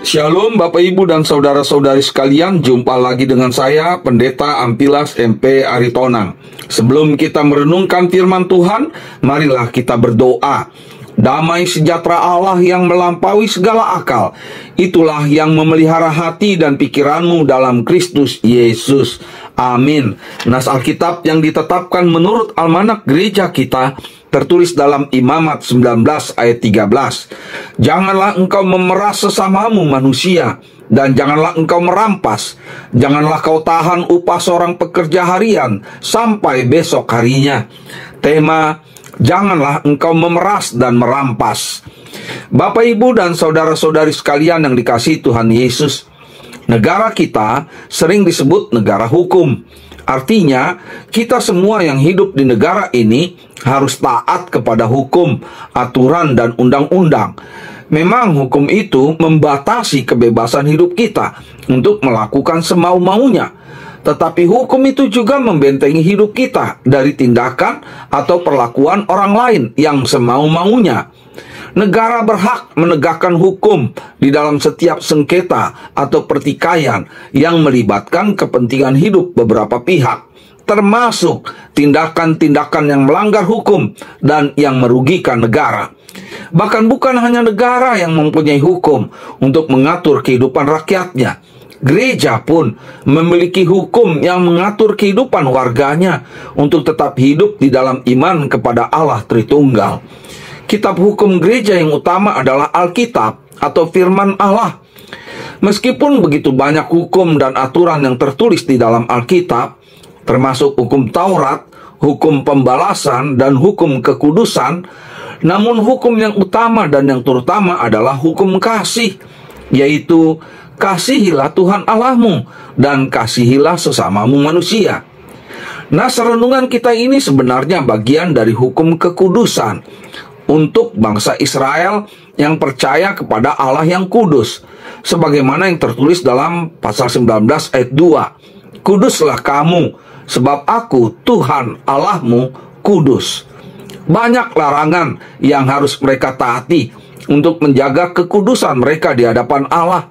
Shalom Bapak Ibu dan Saudara-saudari sekalian, jumpa lagi dengan saya Pendeta Ampilas MP Aritonang. Sebelum kita merenungkan firman Tuhan, marilah kita berdoa. Damai sejahtera Allah yang melampaui segala akal, itulah yang memelihara hati dan pikiranmu dalam Kristus Yesus. Amin. Nas Alkitab yang ditetapkan menurut almanak gereja kita tertulis dalam Imamat 19 ayat 13. Janganlah engkau memeras sesamamu manusia, dan janganlah engkau merampas. Janganlah kau tahan upah seorang pekerja harian sampai besok harinya. Tema: janganlah engkau memeras dan merampas. Bapak, Ibu, dan saudara-saudari sekalian yang dikasihi Tuhan Yesus, negara kita sering disebut negara hukum. Artinya, kita semua yang hidup di negara ini harus taat kepada hukum, aturan, dan undang-undang. Memang hukum itu membatasi kebebasan hidup kita untuk melakukan semau-maunya. Tetapi hukum itu juga membentengi hidup kita dari tindakan atau perlakuan orang lain yang semau-maunya. Negara berhak menegakkan hukum di dalam setiap sengketa atau pertikaian yang melibatkan kepentingan hidup beberapa pihak, termasuk tindakan-tindakan yang melanggar hukum dan yang merugikan negara. Bahkan bukan hanya negara yang mempunyai hukum untuk mengatur kehidupan rakyatnya. Gereja pun memiliki hukum yang mengatur kehidupan warganya untuk tetap hidup di dalam iman kepada Allah Tritunggal. Kitab hukum gereja yang utama adalah Alkitab atau firman Allah. Meskipun begitu banyak hukum dan aturan yang tertulis di dalam Alkitab, termasuk hukum Taurat, hukum pembalasan, dan hukum kekudusan, namun hukum yang utama dan yang terutama adalah hukum kasih, yaitu kasihilah Tuhan Allahmu dan kasihilah sesamamu manusia. Nah, renungan kita ini sebenarnya bagian dari hukum kekudusan untuk bangsa Israel yang percaya kepada Allah yang kudus, sebagaimana yang tertulis dalam pasal 19 ayat 2. Kuduslah kamu, sebab aku Tuhan Allahmu kudus. Banyak larangan yang harus mereka taati untuk menjaga kekudusan mereka di hadapan Allah.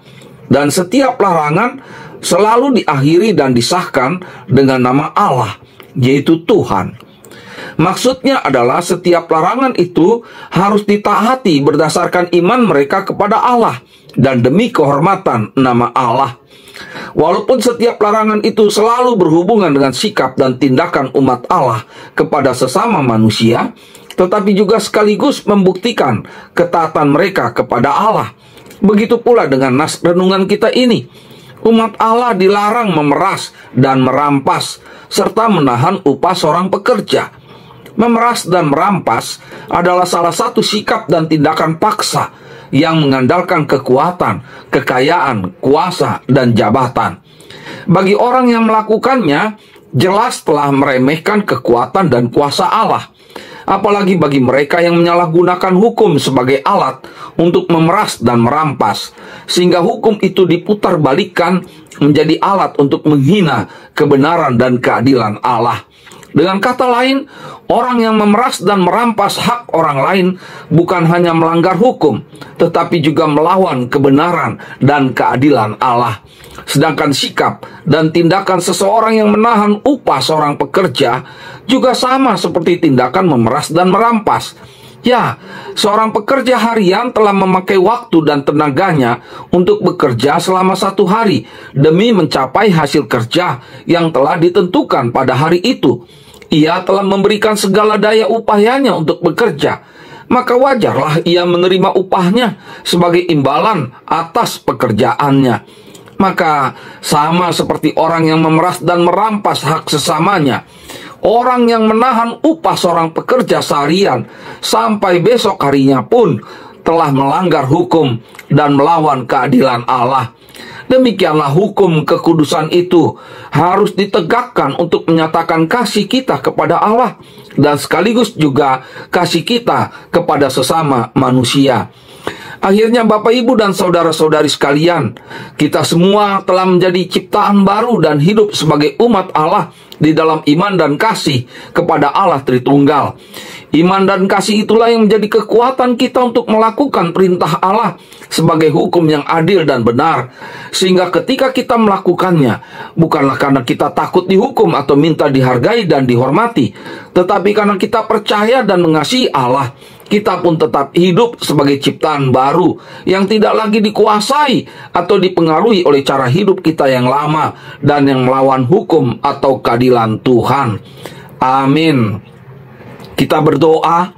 Dan setiap larangan selalu diakhiri dan disahkan dengan nama Allah, yaitu Tuhan. Maksudnya adalah setiap larangan itu harus ditaati berdasarkan iman mereka kepada Allah dan demi kehormatan nama Allah. Walaupun setiap larangan itu selalu berhubungan dengan sikap dan tindakan umat Allah kepada sesama manusia, tetapi juga sekaligus membuktikan ketaatan mereka kepada Allah. Begitu pula dengan nas renungan kita ini. Umat Allah dilarang memeras dan merampas, serta menahan upah seorang pekerja. Memeras dan merampas adalah salah satu sikap dan tindakan paksa yang mengandalkan kekuatan, kekayaan, kuasa, dan jabatan. Bagi orang yang melakukannya, jelas telah meremehkan kekuatan dan kuasa Allah. Apalagi bagi mereka yang menyalahgunakan hukum sebagai alat untuk memeras dan merampas, sehingga hukum itu diputarbalikkan menjadi alat untuk menghina kebenaran dan keadilan Allah. Dengan kata lain, orang yang memeras dan merampas hak orang lain bukan hanya melanggar hukum, tetapi juga melawan kebenaran dan keadilan Allah. Sedangkan sikap dan tindakan seseorang yang menahan upah seorang pekerja juga sama seperti tindakan memeras dan merampas. Ya, seorang pekerja harian telah memakai waktu dan tenaganya untuk bekerja selama 1 hari demi mencapai hasil kerja yang telah ditentukan pada hari itu. Ia telah memberikan segala daya upayanya untuk bekerja, maka wajarlah ia menerima upahnya sebagai imbalan atas pekerjaannya. Maka sama seperti orang yang memeras dan merampas hak sesamanya, orang yang menahan upah seorang pekerja seharian sampai besok harinya pun telah melanggar hukum dan melawan keadilan Allah. Demikianlah hukum kekudusan itu harus ditegakkan untuk menyatakan kasih kita kepada Allah dan sekaligus juga kasih kita kepada sesama manusia. Akhirnya Bapak, Ibu, dan saudara-saudari sekalian, kita semua telah menjadi ciptaan baru dan hidup sebagai umat Allah di dalam iman dan kasih kepada Allah Tritunggal. Iman dan kasih itulah yang menjadi kekuatan kita untuk melakukan perintah Allah sebagai hukum yang adil dan benar. Sehingga ketika kita melakukannya, bukanlah karena kita takut dihukum atau minta dihargai dan dihormati, tetapi karena kita percaya dan mengasihi Allah, kita pun tetap hidup sebagai ciptaan baru yang tidak lagi dikuasai atau dipengaruhi oleh cara hidup kita yang lama dan yang melawan hukum atau keadilan Tuhan. Amin. Kita berdoa,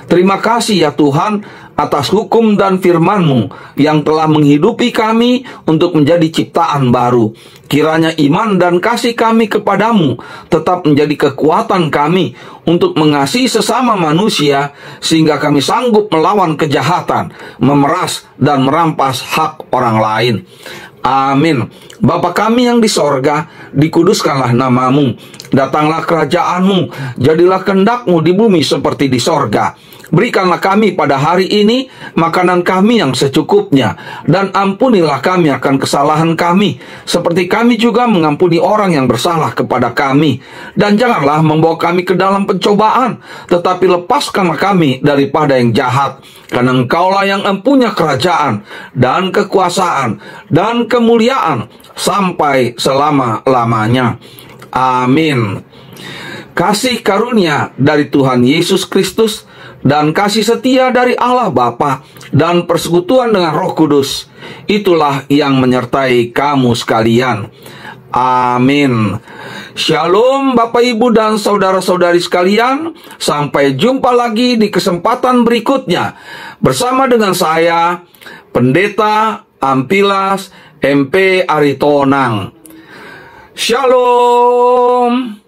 terima kasih ya Tuhan atas hukum dan firman-Mu yang telah menghidupi kami untuk menjadi ciptaan baru. Kiranya iman dan kasih kami kepadamu tetap menjadi kekuatan kami untuk mengasihi sesama manusia, sehingga kami sanggup melawan kejahatan, memeras dan merampas hak orang lain. Amin. Bapa kami yang di sorga, dikuduskanlah namamu. Datanglah kerajaan-Mu, jadilah kehendak-Mu di bumi seperti di sorga. Berikanlah kami pada hari ini makanan kami yang secukupnya, dan ampunilah kami akan kesalahan kami, seperti kami juga mengampuni orang yang bersalah kepada kami. Dan janganlah membawa kami ke dalam pencobaan, tetapi lepaskanlah kami daripada yang jahat. Karena Engkaulah yang mempunyai kerajaan, dan kekuasaan, dan kemuliaan, sampai selama-lamanya. Amin. Kasih karunia dari Tuhan Yesus Kristus, dan kasih setia dari Allah Bapa, dan persekutuan dengan Roh Kudus, itulah yang menyertai kamu sekalian. Amin. Shalom Bapak, Ibu, dan saudara-saudari sekalian. Sampai jumpa lagi di kesempatan berikutnya bersama dengan saya, Pendeta Ampilas MP Aritonang. Shalom.